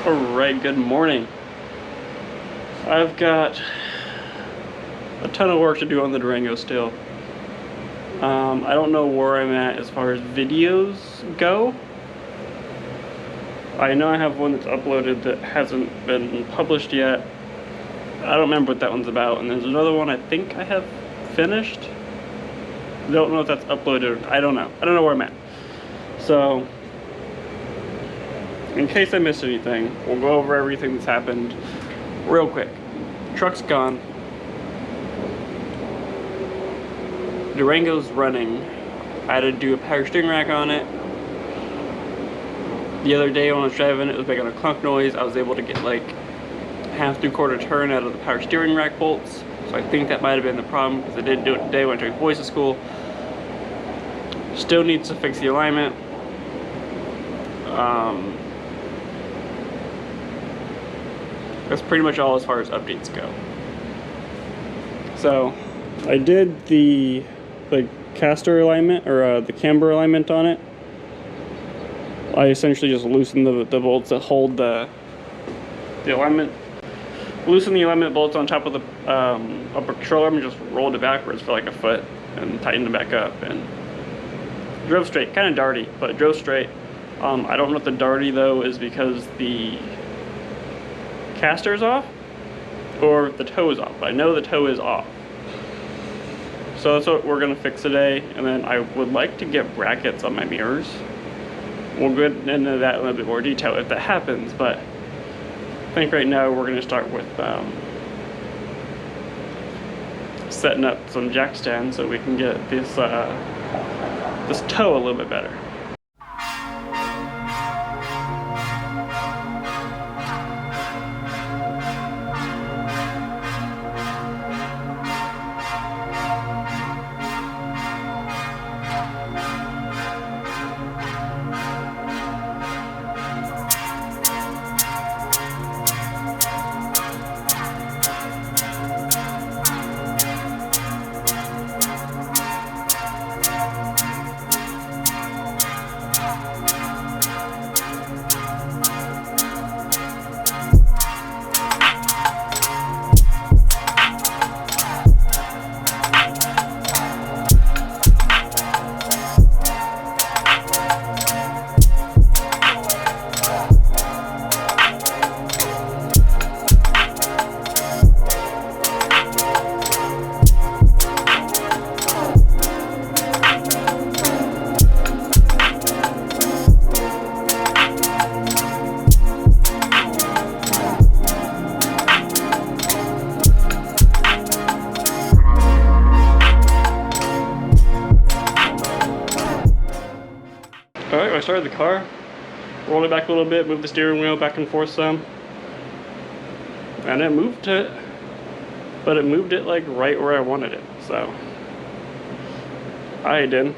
Alright, good morning. I've got a ton of work to do on the Durango still. I don't know where I'm at as far as videos go. I know I have one that's uploaded that hasn't been published yet. I don't remember what that one's about. And there's another one I think I have finished. Don't know if that's uploaded. I don't know. I don't know where I'm at. So, in case I missed anything, we'll go over everything that's happened real quick. Truck's gone. Durango's running. I had to do a power steering rack on it. The other day when I was driving, it was making a clunk noise. I was able to get like half three-quarter turn out of the power steering rack bolts. So I think that might have been the problem because I didn't do it today when I took boys to school. Still needs to fix the alignment. That's pretty much all as far as updates go. So I did the caster alignment, or the camber alignment on it. I essentially just loosened the bolts that hold the alignment. Loosened the alignment bolts on top of the upper control arm and just rolled it backwards for like a foot and tightened it back up and drove straight. Kind of darty, but it drove straight. I don't know if the darty though is because the caster's off or the toe is off, but I know the toe is off. So that's what we're gonna fix today, and then I would like to get brackets on my mirrors. We'll get into that in a little bit more detail if that happens, but I think right now we're gonna start with setting up some jack stands so we can get this this toe a little bit better. Alright, I started the car, rolled it back a little bit, moved the steering wheel back and forth some, and it moved it, but it moved it like right where I wanted it, so I didn't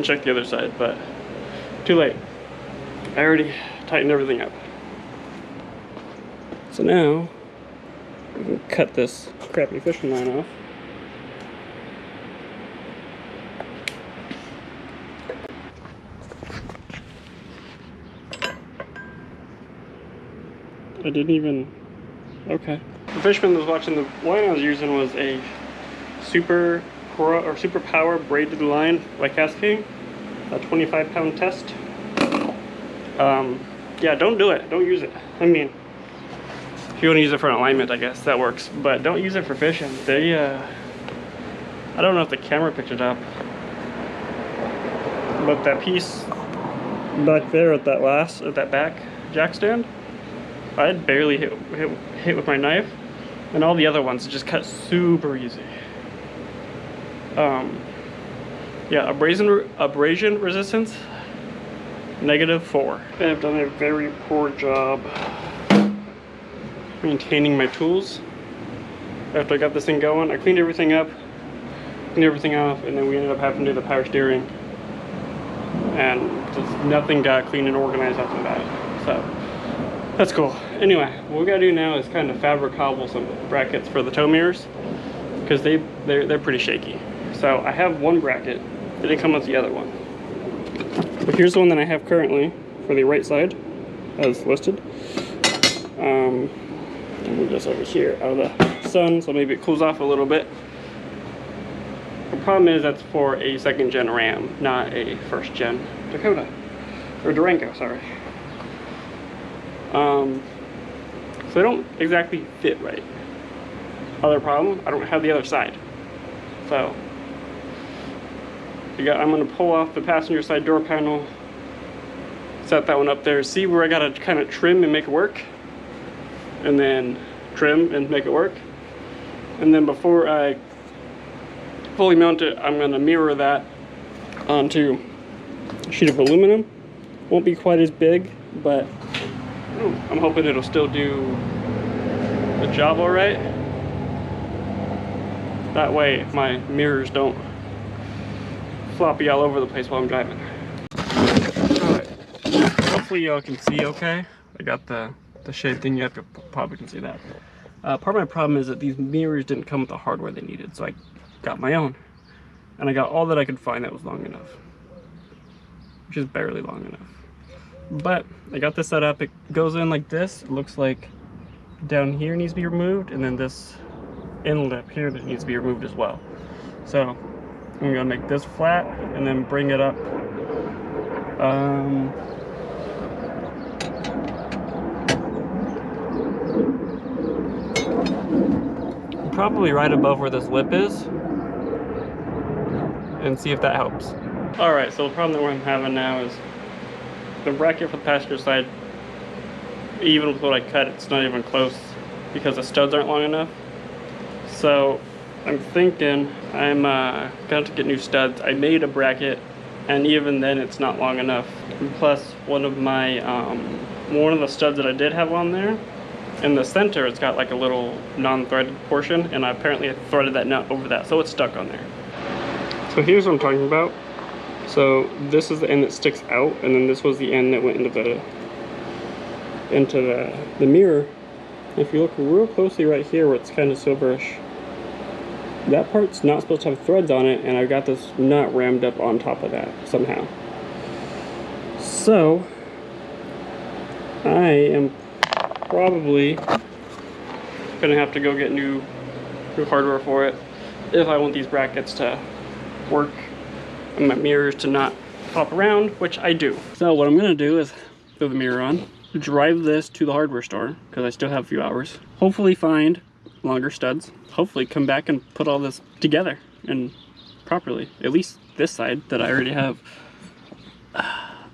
check the other side, but too late. I already tightened everything up. So now, we can cut this crappy fishing line off. I didn't even, okay. The fisherman that was watching, the line I was using was a super power braided line by KastKing, a 25-pound test. Yeah, don't do it, don't use it. I mean, if you want to use it for an alignment, I guess that works, but don't use it for fishing. They, I don't know if the camera picked it up, but that piece back there at that back jack stand, I had barely hit with my knife, and all the other ones just cut super easy. Yeah, abrasion resistance, -4. I've done a very poor job maintaining my tools. After I got this thing going, I cleaned everything up, cleaned everything off, and then we ended up having to do the power steering, and just nothing got clean and organized after that. So that's cool. Anyway, what we gotta do now is kind of fabric cobble some brackets for the tow mirrors because they're pretty shaky. So I have one bracket that didn't come with the other one. But here's the one that I have currently for the right side as listed. Move this over here out of the sun so maybe it cools off a little bit. The problem is that's for a 2nd gen Ram, not a 1st gen Dakota. Or Durango, sorry. So they don't exactly fit right. Other problem, I don't have the other side. So I'm gonna pull off the passenger side door panel, set that one up there, see where I gotta kind of trim and make it work, and then trim and make it work. And then before I fully mount it, I'm gonna mirror that onto a sheet of aluminum. Won't be quite as big, but I'm hoping it'll still do the job all right. That way my mirrors don't floppy all over the place while I'm driving. Alright, hopefully y'all can see okay. I got the shade thing, you have to probably can see that. Part of my problem is that these mirrors didn't come with the hardware they needed, so I got my own. And I got all that I could find that was long enough. Which is barely long enough. But I got this set up, it goes in like this. It looks like down here needs to be removed, and then this inlet up here that needs to be removed as well. So I'm gonna make this flat and then bring it up probably right above where this lip is, and see if that helps. Alright, so the problem that I'm having now is the bracket for the passenger side, even with what I cut, it's not even close because the studs aren't long enough. So I'm thinking I'm gonna have to get new studs. I made a bracket, and even then it's not long enough. And plus, one of the studs that I did have on there, in the center, it's got like a little non-threaded portion, and I apparently threaded that nut over that, so it's stuck on there. So here's what I'm talking about. So this is the end that sticks out, and then this was the end that went into the mirror. If you look real closely right here where it's kind of silverish, that part's not supposed to have threads on it, and I got this nut rammed up on top of that somehow. So I am probably gonna have to go get new hardware for it if I want these brackets to work and my mirrors to not pop around, which I do. So what I'm gonna do is throw the mirror on, drive this to the hardware store because I still have a few hours, hopefully find longer studs, hopefully come back and put all this together and properly, at least this side that I already have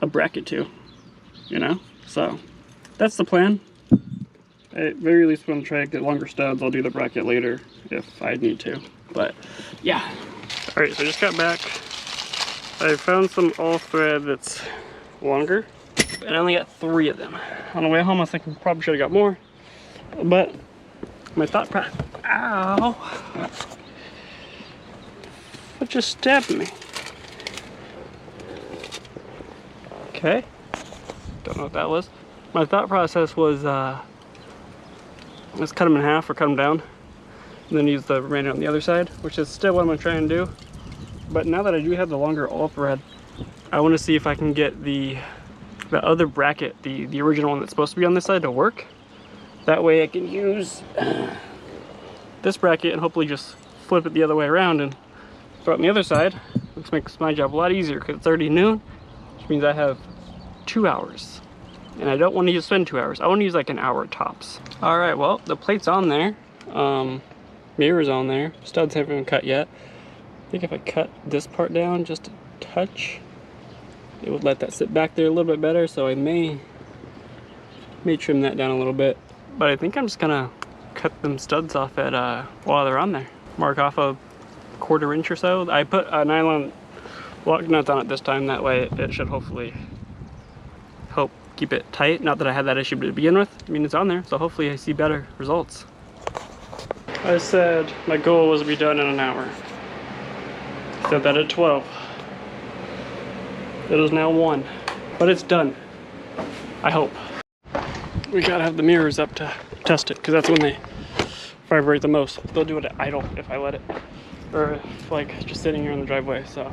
a bracket to, you know. So that's the plan. At very least, when I'm trying to get longer studs, I'll do the bracket later if I need to. But yeah. All right, so I just got back. I found some all thread that's longer, and I only got 3 of them. On the way home, I was thinking probably should have got more, but my thought process. Ow! What just stabbed me? Okay. Don't know what that was. My thought process was let's cut them in half or cut them down, and then use the remainder on the other side, which is still what I'm gonna try and do. But now that I do have the longer all thread, I want to see if I can get the other bracket, the original one that's supposed to be on this side, to work. That way I can use this bracket and hopefully just flip it the other way around and throw it on the other side, which makes my job a lot easier because it's already noon, which means I have 2 hours. And I don't want to just spend 2 hours. I want to use like an hour tops. All right, well, the plate's on there. Mirror's on there. Studs haven't been cut yet. I think if I cut this part down just a touch, it would let that sit back there a little bit better. So I may trim that down a little bit. But I think I'm just gonna cut them studs off at while they're on there. Mark off a 1/4 inch or so. I put a nylon lock nuts on it this time. That way it should hopefully help keep it tight. Not that I had that issue to begin with. I mean, it's on there, so hopefully I see better results. I said my goal was to be done in an hour. Set that at 12. It is now 1, but it's done. I hope. We gotta have the mirrors up to test it, because that's when they vibrate the most. They'll do it at idle if I let it, or if, like, just sitting here in the driveway. So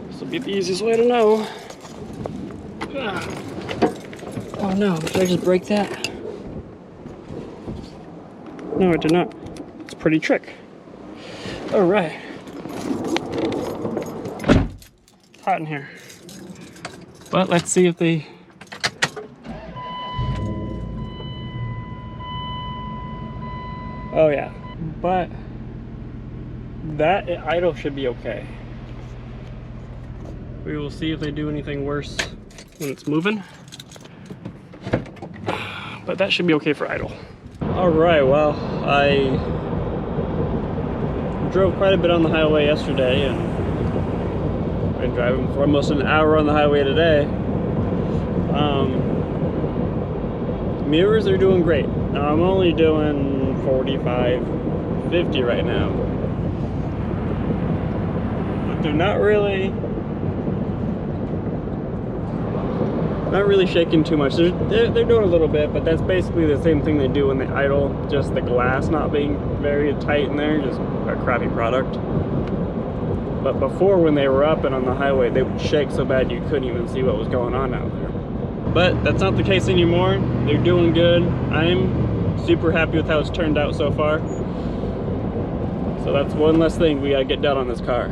this will be the easiest way to know. Oh no, did I just break that? No, it did not. It's a pretty trick. All right. It's hot in here. But let's see if they... Oh yeah. But that idle should be okay. We will see if they do anything worse when it's moving. But that should be okay for idle. All right, well, I drove quite a bit on the highway yesterday and been driving for almost an hour on the highway today. Mirrors are doing great. Now I'm only doing 45, 50 right now. But they're not really shaking too much. They're doing a little bit, but that's basically the same thing they do when they idle, just the glass not being very tight in there, just a crappy product. But before, when they were up and on the highway, they would shake so bad you couldn't even see what was going on out there. But that's not the case anymore. They're doing good. I'm super happy with how it's turned out so far. So that's one less thing we gotta get done on this car.